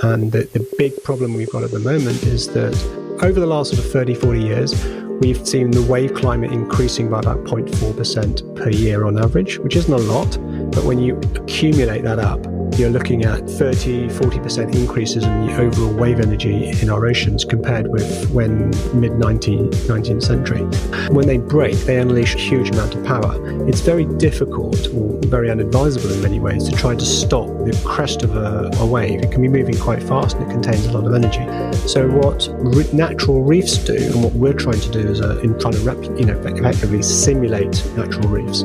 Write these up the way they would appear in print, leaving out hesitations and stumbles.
And the big problem we've got at the moment is that over the last sort of 30, 40 years, we've seen the wave climate increasing by about 0.4% per year on average, which isn't a lot. But when you accumulate that up, you're looking at 30, 40% increases in the overall wave energy in our oceans compared with when mid-19th century. When they break, they unleash a huge amount of power. It's very difficult or very unadvisable in many ways to try to stop the crest of a wave. It can be moving quite fast and it contains a lot of energy. So what natural reefs do, and what we're trying to do is in trying to effectively simulate natural reefs.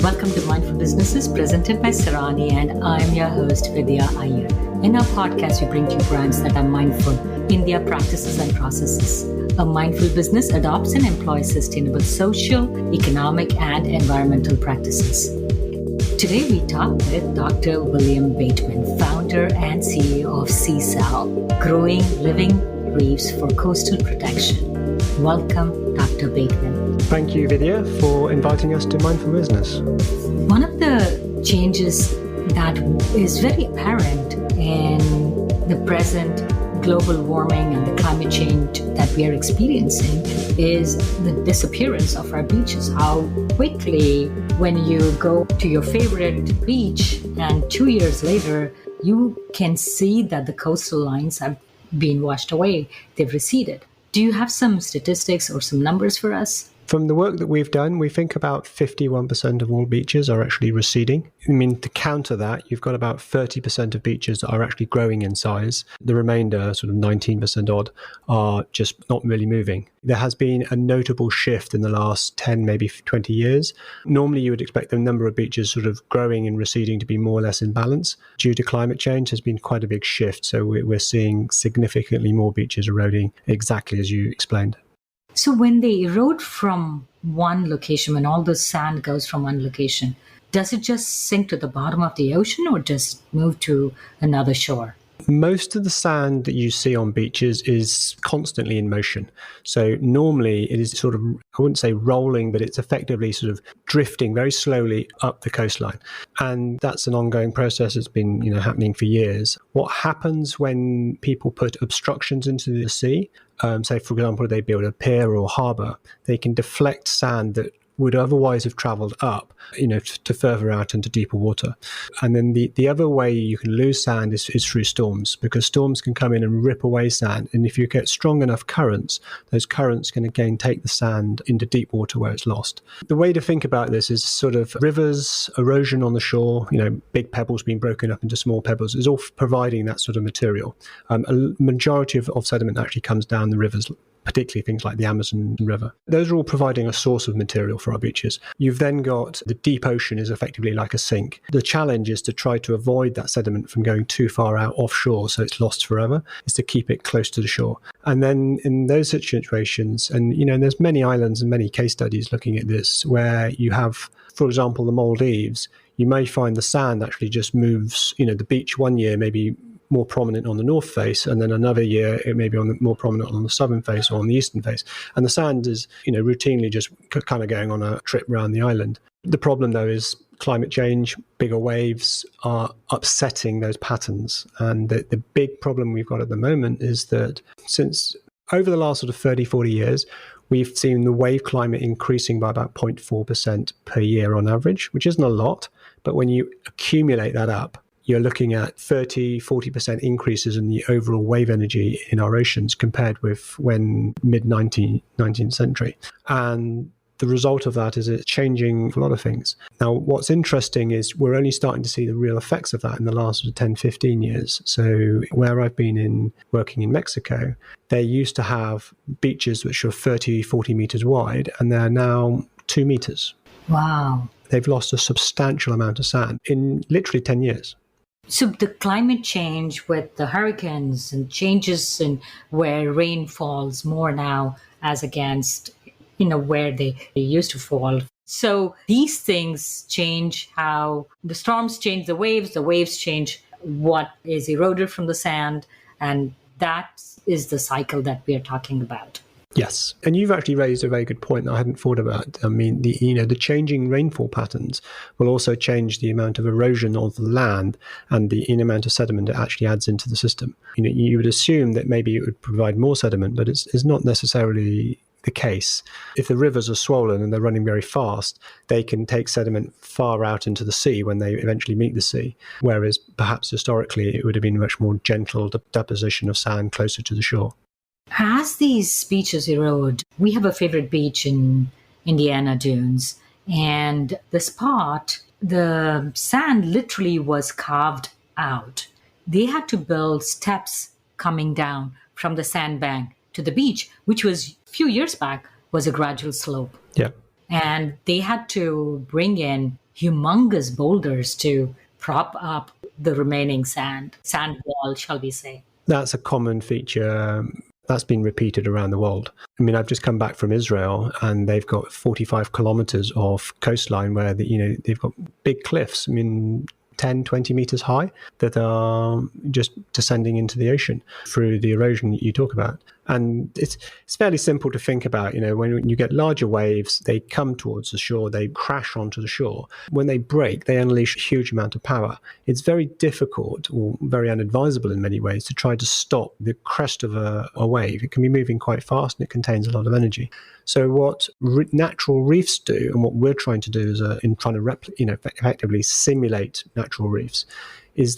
Welcome to Mindful Businesses, presented by Sarani, and I'm your host, Vidya Iyer. In our podcast, we bring to you brands that are mindful in their practices and processes. A mindful business adopts and employs sustainable social, economic, and environmental practices. Today, we talk with Dr. William Bateman, founder and CEO of CCell, growing living reefs for coastal protection. Welcome, Dr. Bateman. Thank you, Vidya, for inviting us to Mindful Business. One of the changes that is very apparent in the present global warming and the climate change that we are experiencing is the disappearance of our beaches. How quickly, when you go to your favorite beach and 2 years later, you can see that the coastal lines have been washed away. They've receded. Do you have some statistics or some numbers for us? From the work that we've done, we think about 51% of all beaches are actually receding. I mean, to counter that, you've got about 30% of beaches that are actually growing in size. The remainder, sort of 19% odd, are just not really moving. There has been a notable shift in the last 10, maybe 20 years. Normally, you would expect the number of beaches sort of growing and receding to be more or less in balance. Due to climate change, there's been quite a big shift. So we're seeing significantly more beaches eroding, exactly as you explained. So when they erode from one location, when all the sand goes from one location, does it just sink to the bottom of the ocean or does it move to another shore? Most of the sand that you see on beaches is constantly in motion. So normally it is sort of, I wouldn't say rolling, but it's effectively sort of drifting very slowly up the coastline. And that's an ongoing process that's been, happening for years. What happens when people put obstructions into the sea, say, for example, they build a pier or harbour, they can deflect sand that would otherwise have travelled up, to further out into deeper water. And then the other way you can lose sand is through storms, because storms can come in and rip away sand. And if you get strong enough currents, those currents can again take the sand into deep water where it's lost. The way to think about this is sort of rivers, erosion on the shore, big pebbles being broken up into small pebbles, is all providing that sort of material. A majority of sediment actually comes down the rivers, particularly things like the Amazon River. Those are all providing a source of material for our beaches. You've then got the deep ocean is effectively like a sink. The challenge is to try to avoid that sediment from going too far out offshore so it's lost forever, is to keep it close to the shore. And then in those situations, and there's many islands and many case studies looking at this, where you have, for example, the Maldives, you may find the sand actually just moves, the beach one year maybe more prominent on the north face, and then another year it may be more prominent on the southern face or on the eastern face. And the sand is, routinely just kind of going on a trip around the island. The problem, though, is climate change, bigger waves are upsetting those patterns. And the big problem we've got at the moment is that since over the last sort of 30, 40 years, we've seen the wave climate increasing by about 0.4% per year on average, which isn't a lot. But when you accumulate that up, you're looking at 30, 40% increases in the overall wave energy in our oceans compared with when mid-19th century. And the result of that is it's changing a lot of things. Now, what's interesting is we're only starting to see the real effects of that in the last 10, 15 years. So where I've been working in Mexico, they used to have beaches which were 30, 40 meters wide, and they're now 2 meters. Wow. They've lost a substantial amount of sand in literally 10 years. So the climate change with the hurricanes and changes in where rain falls more now as against, where they used to fall. So these things change how the storms change the waves change what is eroded from the sand. And that is the cycle that we are talking about. Yes. And you've actually raised a very good point that I hadn't thought about. I mean, the changing rainfall patterns will also change the amount of erosion of the land and the amount of sediment it actually adds into the system. You would assume that maybe it would provide more sediment, but it's not necessarily the case. If the rivers are swollen and they're running very fast, they can take sediment far out into the sea when they eventually meet the sea, whereas perhaps historically it would have been much more gentle deposition of sand closer to the shore. As these beaches erode, we have a favorite beach in Indiana Dunes, and the spot, the sand literally was carved out. They had to build steps coming down from the sandbank to the beach, which was a few years back was a gradual slope. Yeah. And they had to bring in humongous boulders to prop up the remaining sand wall, shall we say. That's a common feature. That's been repeated around the world. I mean, I've just come back from Israel, and they've got 45 kilometers of coastline where they've got big cliffs. I mean, 10, 20 meters high that are just descending into the ocean through the erosion you talk about. And it's fairly simple to think about. When you get larger waves, they come towards the shore, they crash onto the shore. When they break, they unleash a huge amount of power. It's very difficult or very unadvisable in many ways to try to stop the crest of a wave. It can be moving quite fast and it contains a lot of energy. So what natural reefs do, and what we're trying to do is in trying to effectively simulate natural reefs, is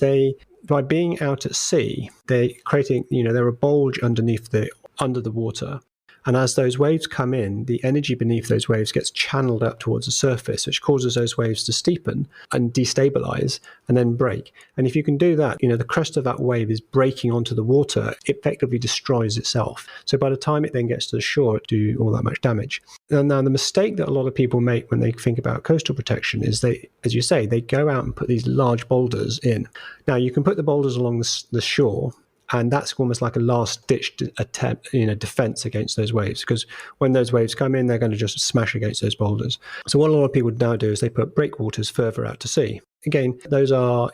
by being out at sea, they're creating, they're a bulge under the water. And as those waves come in, the energy beneath those waves gets channeled up towards the surface, which causes those waves to steepen and destabilize and then break. And if you can do that, the crest of that wave is breaking onto the water, it effectively destroys itself. So by the time it then gets to the shore, it do all that much damage. And now the mistake that a lot of people make when they think about coastal protection is as you say, they go out and put these large boulders in. Now you can put the boulders along the shore, and that's almost like a last-ditch attempt, defense against those waves. Because when those waves come in, they're going to just smash against those boulders. So what a lot of people now do is they put breakwaters further out to sea. Again, those are,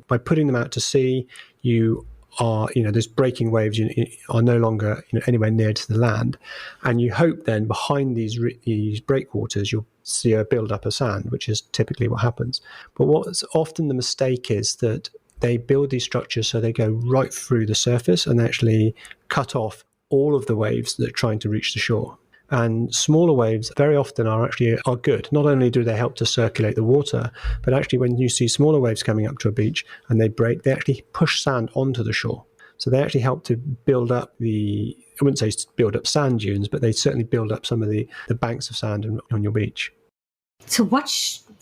by putting them out to sea, you are, those breaking waves are no longer anywhere near to the land. And you hope then behind these breakwaters, you'll see a build-up of sand, which is typically what happens. But what's often the mistake is that they build these structures so they go right through the surface and actually cut off all of the waves that are trying to reach the shore. And smaller waves very often are good. Not only do they help to circulate the water, but actually when you see smaller waves coming up to a beach and they break, they actually push sand onto the shore. So they actually help to build up I wouldn't say build up sand dunes, but they certainly build up some of the banks of sand on your beach. So what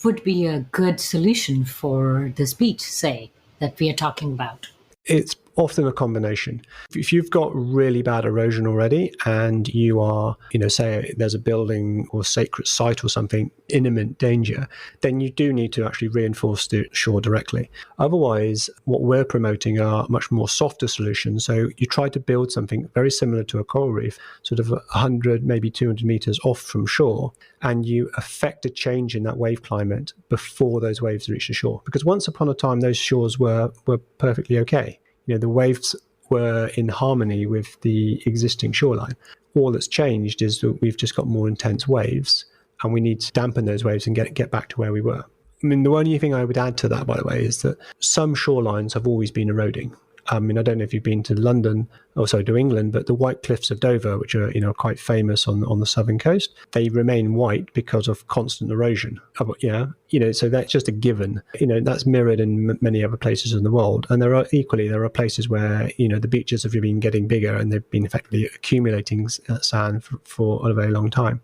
would be a good solution for this beach, say, that we are talking about? It's often a combination. If you've got really bad erosion already and you are, say there's a building or sacred site or something in imminent danger, then you do need to actually reinforce the shore directly. Otherwise, what we're promoting are much more softer solutions. So you try to build something very similar to a coral reef, sort of 100, maybe 200 meters off from shore, and you affect a change in that wave climate before those waves reach the shore. Because once upon a time, those shores were perfectly okay. The waves were in harmony with the existing shoreline. All that's changed is that we've just got more intense waves, and we need to dampen those waves and get back to where we were. I mean, the only thing I would add to that, by the way, is that some shorelines have always been eroding. I mean, I don't know if you've been to London, also to England, but the White Cliffs of Dover, which are quite famous on the southern coast, they remain white because of constant erosion. So that's just a given. That's mirrored in many other places in the world. And there are places where the beaches have been getting bigger and they've been effectively accumulating sand for a very long time.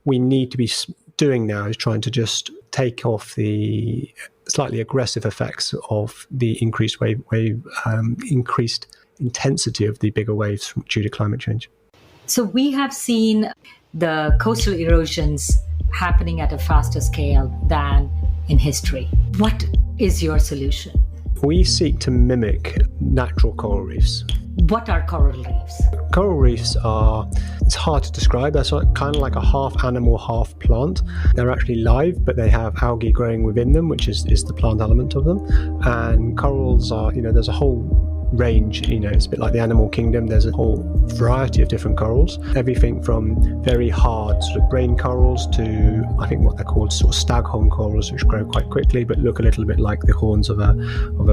We need to be doing now is trying to just take off the slightly aggressive effects of the increased increased intensity of the bigger waves due to climate change. So we have seen the coastal erosions happening at a faster scale than in history. What is your solution? We seek to mimic natural coral reefs. What are coral reefs? Coral reefs it's hard to describe. They're kind of like a half animal, half plant. They're actually live, but they have algae growing within them, which is the plant element of them. And corals are, there's a whole range. It's a bit like the animal kingdom. There's a whole variety of different corals, everything from very hard sort of brain corals to, I think, what they're called sort of staghorn corals, which grow quite quickly but look a little bit like the horns of a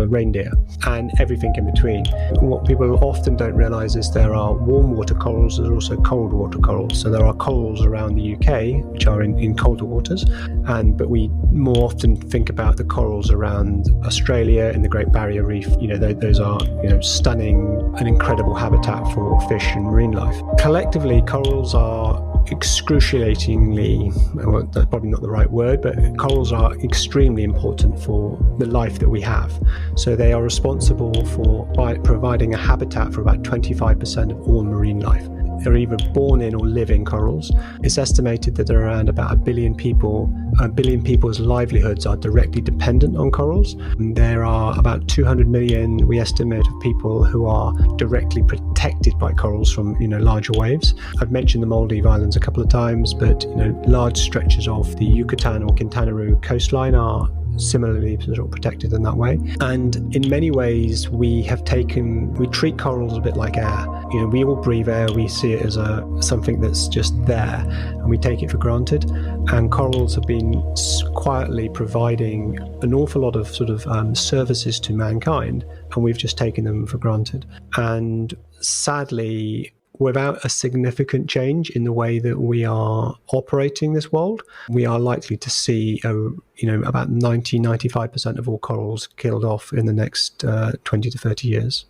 reindeer, and everything in between. What people often don't realize is there are warm water corals, there's also cold water corals. So there are corals around the UK which are in colder waters, but we more often think about the corals around Australia in the Great Barrier Reef. Those are stunning and incredible habitat for fish and marine life. Collectively, corals are excruciatingly, well, that's probably not the right word, but corals are extremely important for the life that we have. So they are responsible by providing a habitat for about 25% of all marine life. They're either born in or live in corals. It's estimated that there are around about a billion people's livelihoods are directly dependent on corals. And there are about 200 million, we estimate, of people who are directly protected by corals from larger waves. I've mentioned the Maldive Islands a couple of times, but large stretches of the Yucatan or Quintana Roo coastline are similarly sort of protected in that way. And in many ways, we treat corals a bit like air. We all breathe air, we see it as something that's just there, and we take it for granted. And corals have been quietly providing an awful lot of sort of services to mankind, and we've just taken them for granted. And sadly, without a significant change in the way that we are operating this world, we are likely to see about 95% of all corals killed off in the next 20 to 30 years.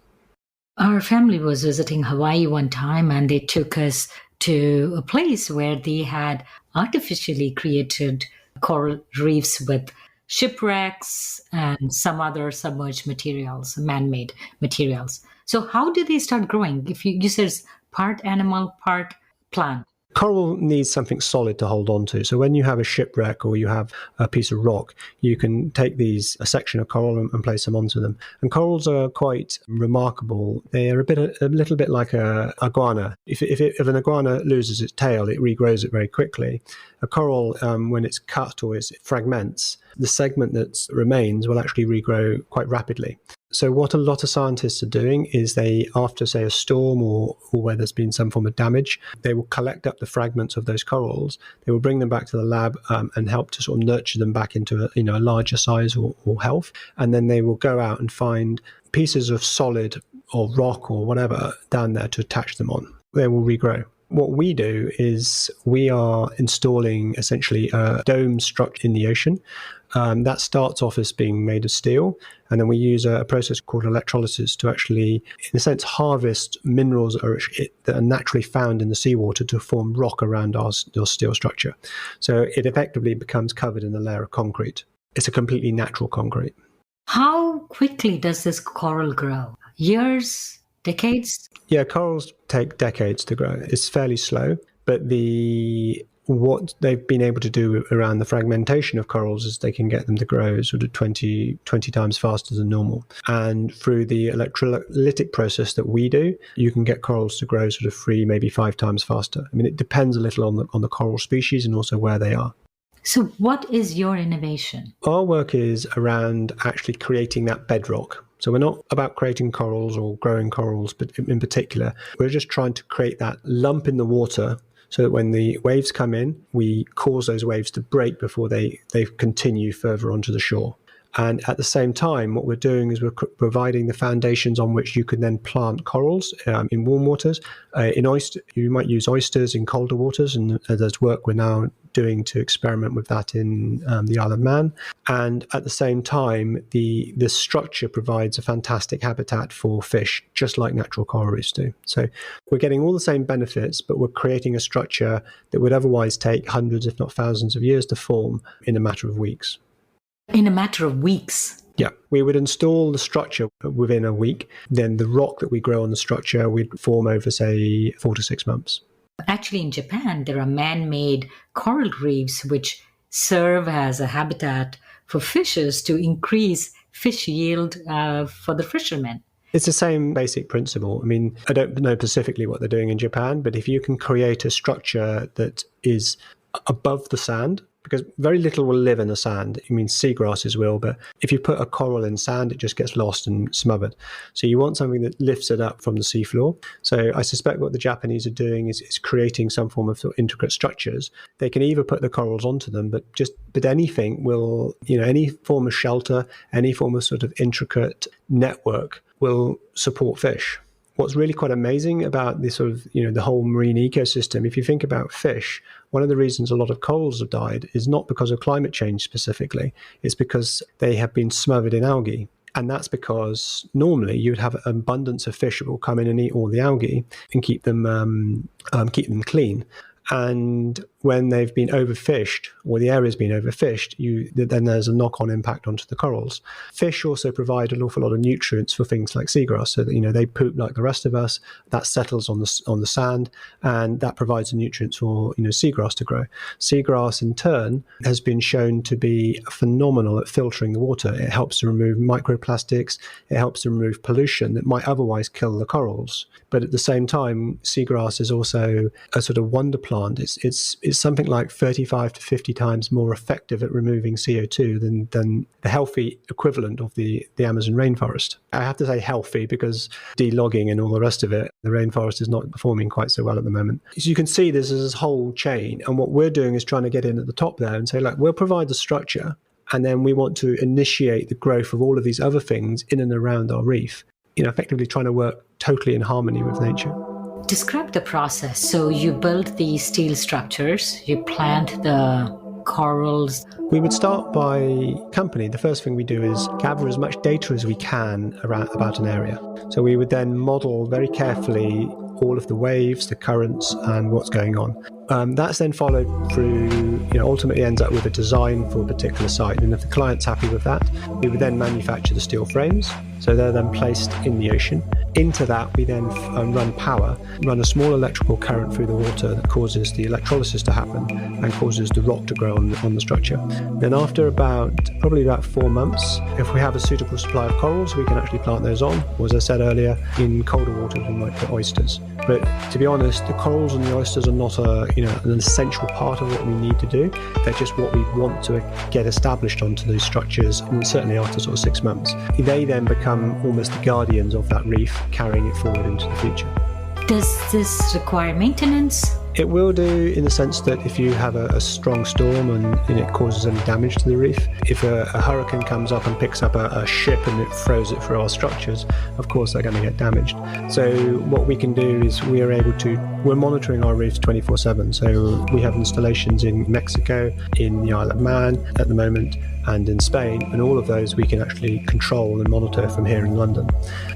Our family was visiting Hawaii one time, and they took us to a place where they had artificially created coral reefs with shipwrecks and some other submerged materials, man-made materials. So how do they start growing? If you said it's part animal, part plant. Coral needs something solid to hold on to. So when you have a shipwreck or you have a piece of rock, you can take a section of coral and place them onto them. And corals are quite remarkable. They are a little bit like a iguana. If an iguana loses its tail, it regrows it very quickly. A coral, when it's cut or it fragments, the segment that remains will actually regrow quite rapidly. So what a lot of scientists are doing is they, after, say, a storm or where there's been some form of damage, they will collect up the fragments of those corals. They will bring them back to the lab and help to sort of nurture them back into a larger size or health. And then they will go out and find pieces of solid or rock or whatever down there to attach them on. They will regrow. What we do is we are installing essentially a dome structure in the ocean. That starts off as being made of steel, and then we use a process called electrolysis to actually, in a sense, harvest minerals that are naturally found in the seawater to form rock around our steel structure. So it effectively becomes covered in a layer of concrete. It's a completely natural concrete. How quickly does this coral grow? Years? Decades? Yeah, corals take decades to grow. It's fairly slow, but what they've been able to do around the fragmentation of corals is they can get them to grow sort of 20 times faster than normal. And through the electrolytic process that we do, you can get corals to grow sort of 3, maybe 5 times faster. I mean, it depends a little on the coral species and also where they are. So what is your innovation? Our work is around actually creating that bedrock. So we're not about creating corals or growing corals, but in particular, we're just trying to create that lump in the water so that when the waves come in, we cause those waves to break before they continue further onto the shore. And at the same time, what we're doing is we're providing the foundations on which you can then plant corals in warm waters. You might use oysters in colder waters, and there's work we're now doing to experiment with that in the Isle of Man. And at the same time, the structure provides a fantastic habitat for fish, just like natural coral reefs do. So we're getting all the same benefits, but we're creating a structure that would otherwise take hundreds, if not thousands of years to form in a matter of weeks. In a matter of weeks? Yeah, we would install the structure within a week. Then the rock that we grow on the structure would form over, say, 4 to 6 months. Actually, in Japan, there are man-made coral reefs which serve as a habitat for fishes to increase fish yield for the fishermen. It's the same basic principle. I mean, I don't know specifically what they're doing in Japan, but if you can create a structure that is above the sand, because very little will live in the sand. I mean, seagrasses will, but if you put a coral in sand, it just gets lost and smothered. So you want something that lifts it up from the seafloor. So I suspect what the Japanese are doing is creating some form of intricate structures. They can either put the corals onto them, but anything will, any form of shelter, any form of sort of intricate network will support fish. What's really quite amazing about this sort of, the whole marine ecosystem, if you think about fish, one of the reasons a lot of corals have died is not because of climate change specifically. It's because they have been smothered in algae. And that's because normally you'd have an abundance of fish that will come in and eat all the algae and keep them clean. And when they've been overfished, or the area's been overfished, then there's a knock-on impact onto the corals. Fish also provide an awful lot of nutrients for things like seagrass, so that they poop like the rest of us. That settles on the sand, and that provides the nutrients for seagrass to grow. Seagrass, in turn, has been shown to be phenomenal at filtering the water. It helps to remove microplastics. It helps to remove pollution that might otherwise kill the corals. But at the same time, seagrass is also a sort of wonder plant. It's something like 35 to 50 times more effective at removing CO2 than the healthy equivalent of the Amazon rainforest. I have to say healthy because de-logging and all the rest of it, the rainforest is not performing quite so well at the moment. As you can see, there's this whole chain, and what we're doing is trying to get in at the top there and say, look, we'll provide the structure, and then we want to initiate the growth of all of these other things in and around our reef, effectively trying to work totally in harmony with nature. Describe the process. So you build these steel structures, you plant the corals. We would start by company. The first thing we do is gather as much data as we can about an area. So we would then model very carefully all of the waves, the currents, and what's going on. That's then followed through, ultimately ends up with a design for a particular site. And if the client's happy with that, we would then manufacture the steel frames. So they're then placed in the ocean. Into that, we then run a small electrical current through the water that causes the electrolysis to happen and causes the rock to grow on the structure. Then after probably about 4 months, if we have a suitable supply of corals, we can actually plant those on. Or as I said earlier, in colder waters, we might put oysters. But to be honest, the corals and the oysters are not an essential part of what we need to do. They're just what we want to get established onto those structures, and certainly after sort of 6 months. They then become almost the guardians of that reef, carrying it forward into the future. Does this require maintenance? It will do, in the sense that if you have a strong storm and it causes any damage to the reef, if a hurricane comes up and picks up a ship and it throws it through our structures, of course they're going to get damaged. So what we can do is we're monitoring our reefs 24/7. So we have installations in Mexico, in the Isle of Man at the moment, and in Spain, and all of those we can actually control and monitor from here in London.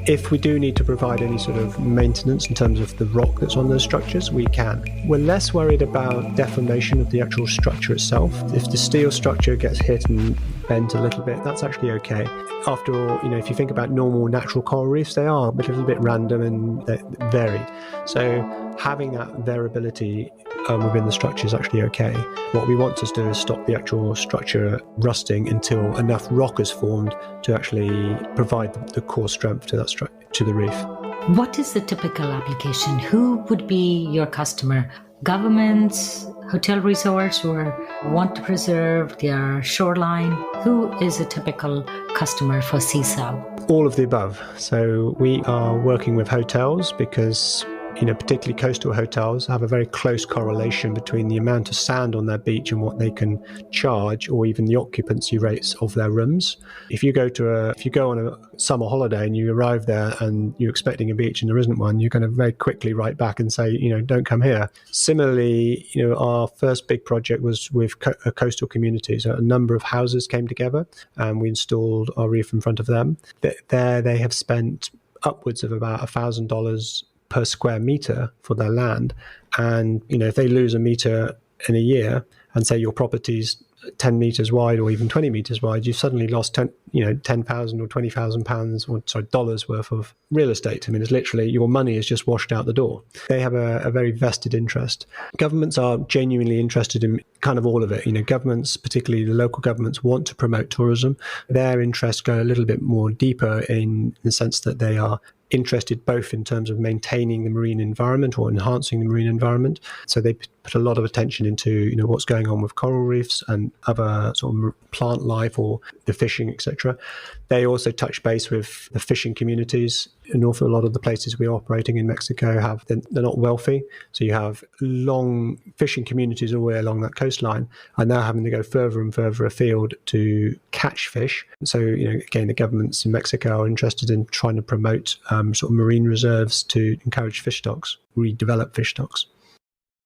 If we do need to provide any sort of maintenance in terms of the rock that's on those structures, we can. We're less worried about deformation of the actual structure itself. If the steel structure gets hit and bent a little bit, that's actually okay. After all, if you think about normal natural coral reefs, they are a little bit random and varied. So having that variability within the structure is actually okay. What we want to do is stop the actual structure rusting until enough rock is formed to actually provide the core strength to to the reef. What is the typical application? Who would be your customer? Governments, hotel resorts who want to preserve their shoreline? Who is a typical customer for CCell? All of the above. So we are working with hotels because particularly coastal hotels have a very close correlation between the amount of sand on their beach and what they can charge, or even the occupancy rates of their rooms. If you go on a summer holiday and you arrive there and you're expecting a beach and there isn't one, you're going to very quickly write back and say, don't come here. Similarly, our first big project was with a coastal community. So a number of houses came together and we installed our reef in front of them. There they have spent upwards of about $1,000 per square meter for their land. And, if they lose a meter in a year and say your property's 10 meters wide or even 20 meters wide, you've suddenly lost $10,000 or £20,000 or dollars worth of real estate. I mean, it's literally your money is just washed out the door. They have a very vested interest. Governments are genuinely interested in kind of all of it. Governments, particularly the local governments, want to promote tourism. Their interests go a little bit more deeper in the sense that they are interested both in terms of maintaining the marine environment or enhancing the marine environment. So they put a lot of attention into what's going on with coral reefs and other sort of plant life or the fishing, etc. They also touch base with the fishing communities. An awful lot of the places we're operating in Mexico they're not wealthy. So you have long fishing communities all the way along that coastline are now having to go further and further afield to catch fish. So, again, the governments in Mexico are interested in trying to promote sort of marine reserves to encourage fish stocks, redevelop fish stocks.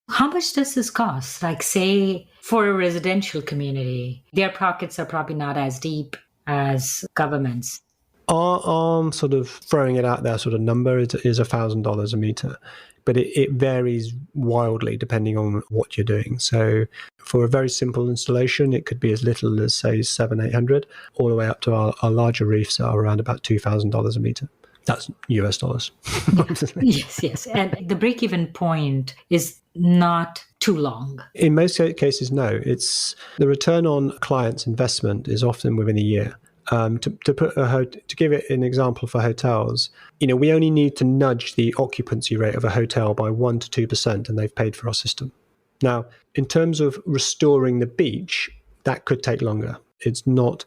How much does this cost? Like, say, for a residential community, their pockets are probably not as deep as governments. Our sort of throwing it out there sort of number is $1,000 a meter, but it varies wildly depending on what you're doing. So for a very simple installation, it could be as little as, say, $700-800, all the way up to our larger reefs are around about $2,000 a meter. That's US dollars. Yes. And the break-even point is not too long. In most cases, no. It's the return on client's investment is often within a year. To give it an example for hotels, we only need to nudge the occupancy rate of a hotel by 1% to 2%, and they've paid for our system. Now, in terms of restoring the beach, that could take longer. It's not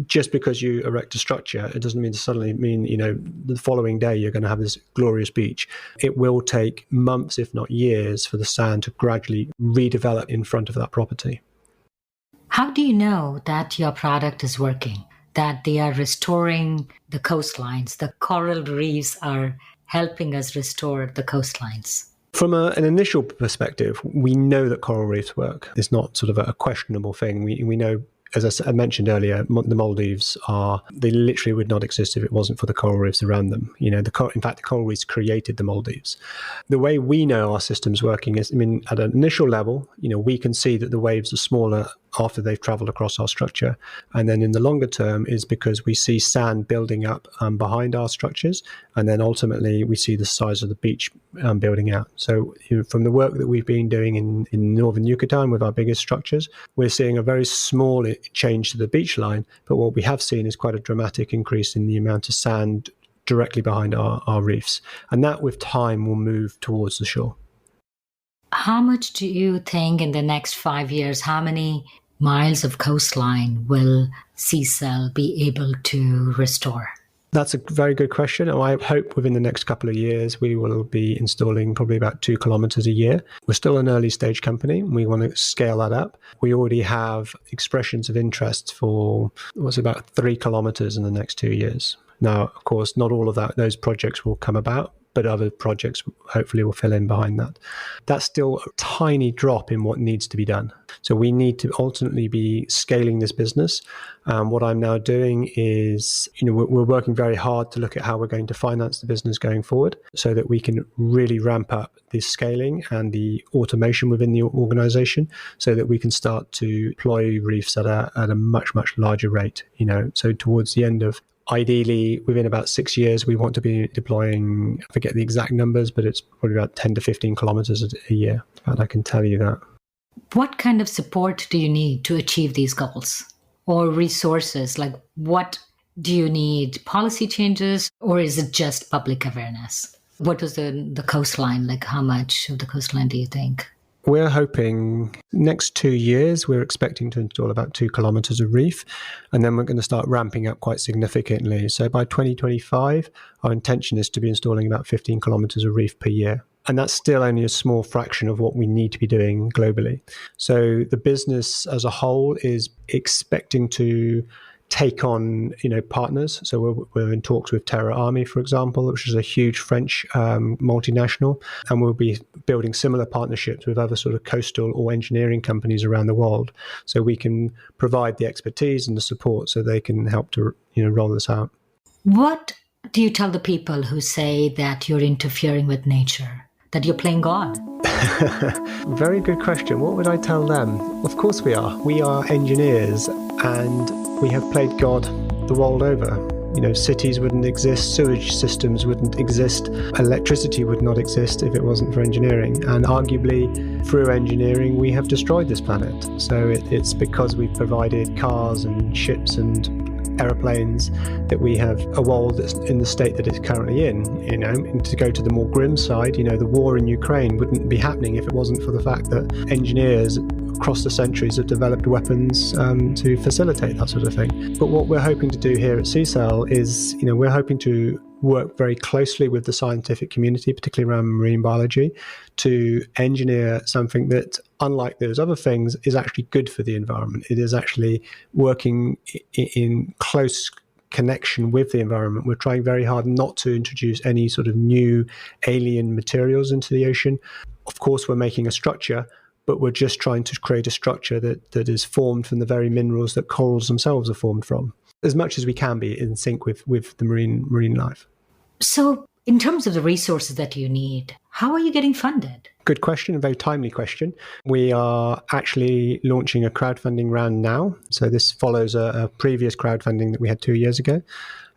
just because you erect a structure, it doesn't mean the following day you're going to have this glorious beach. It will take months, if not years, for the sand to gradually redevelop in front of that property. How do you know that your product is working? That they are restoring the coastlines, the coral reefs are helping us restore the coastlines? From an initial perspective, we know that coral reefs work. It's not sort of a questionable thing. We know, as I mentioned earlier, the Maldives they literally would not exist if it wasn't for the coral reefs around them. In fact, the coral reefs created the Maldives. The way we know our system's working is, at an initial level, we can see that the waves are smaller after they've traveled across our structure. And then in the longer term is because we see sand building up behind our structures. And then ultimately we see the size of the beach building out. So from the work that we've been doing in northern Yucatan with our biggest structures, we're seeing a very small change to the beach line. But what we have seen is quite a dramatic increase in the amount of sand directly behind our reefs. And that with time will move towards the shore. How much do you think in the next 5 years, how many miles of coastline will CCell be able to restore? That's a very good question. I hope within the next couple of years, we will be installing probably about 2 kilometers a year. We're still an early stage company. We want to scale that up. We already have expressions of interest for about 3 kilometers in the next 2 years. Now, of course, not all of those projects will come about, but other projects hopefully will fill in behind that. That's still a tiny drop in what needs to be done. So we need to ultimately be scaling this business. What I'm now doing is, we're working very hard to look at how we're going to finance the business going forward so that we can really ramp up the scaling and the automation within the organization so that we can start to deploy reefs at a much, much larger rate. So towards the end of ideally, within about 6 years, we want to be deploying, I forget the exact numbers, but it's probably about 10 to 15 kilometers a year. And I can tell you that. What kind of support do you need to achieve these goals? Or resources? Like, what do you need? Policy changes? Or is it just public awareness? What was the coastline? Like, how much of the coastline do you think? We're hoping next 2 years, we're expecting to install about 2 kilometers of reef, and then we're going to start ramping up quite significantly. So by 2025, our intention is to be installing about 15 kilometers of reef per year. And that's still only a small fraction of what we need to be doing globally. So the business as a whole is expecting to take on, partners. So we're in talks with Terra Army, for example, which is a huge French multinational, and we'll be building similar partnerships with other sort of coastal or engineering companies around the world, so we can provide the expertise and the support so they can help to roll this out. What do you tell the people who say that you're interfering with nature, that you're playing God? Very good question. What would I tell them? Of course we are. We are engineers, and we have played God the world over. Cities wouldn't exist, sewage systems wouldn't exist, electricity would not exist if it wasn't for engineering. And arguably, through engineering, we have destroyed this planet. So it's because we've provided cars and ships and aeroplanes that we have a world that's in the state that it's currently in. And to go to the more grim side, the war in Ukraine wouldn't be happening if it wasn't for the fact that engineers across the centuries have developed weapons to facilitate that sort of thing. But what we're hoping to do here at CCell is, we're hoping to work very closely with the scientific community, particularly around marine biology, to engineer something that, unlike those other things, is actually good for the environment. It is actually working in close connection with the environment. We're trying very hard not to introduce any sort of new alien materials into the ocean. Of course, we're making a structure, but we're just trying to create a structure that is formed from the very minerals that corals themselves are formed from, as much as we can be in sync with the marine life. So in terms of the resources that you need, how are you getting funded? Good question, a very timely question. We are actually launching a crowdfunding round now. So this follows a previous crowdfunding that we had 2 years ago.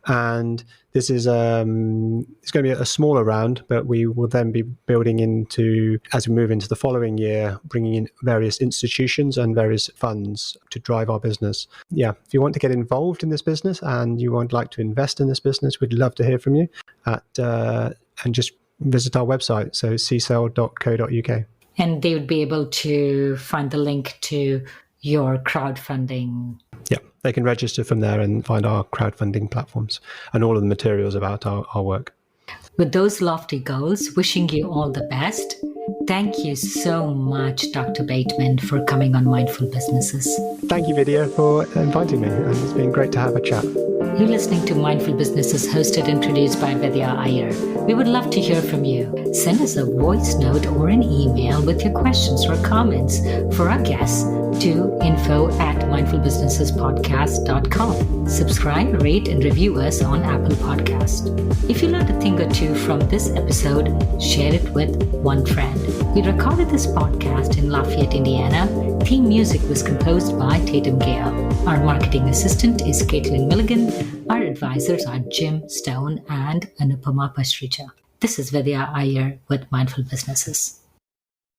And this is it's going to be a smaller round, but we will then be building into, as we move into the following year, bringing in various institutions and various funds to drive our business. Yeah, if you want to get involved in this business and you would like to invest in this business, we'd love to hear from you and just visit our website, so ccell.co.uk. And they would be able to find the link to your crowdfunding. Yeah, they can register from there and find our crowdfunding platforms and all of the materials about our work. With those lofty goals, wishing you all the best. Thank you so much, Dr. Bateman, for coming on Mindful Businesses. Thank you, Vidya, for inviting me. And it's been great to have a chat. You're listening to Mindful Businesses, hosted and produced by Vidya Iyer. We would love to hear from you. Send us a voice note or an email with your questions or comments for our guests to info@mindfulbusinessespodcast.com. Subscribe, rate, and review us on Apple Podcast. If you learned a thing or two from this episode, share it with one friend. We recorded this podcast in Lafayette, Indiana. Theme music was composed by Tatum Gale. Our marketing assistant is Caitlin Milligan. Our advisors are Jim Stone and Anupama Pastrija. This is Vidya Iyer with Mindful Businesses.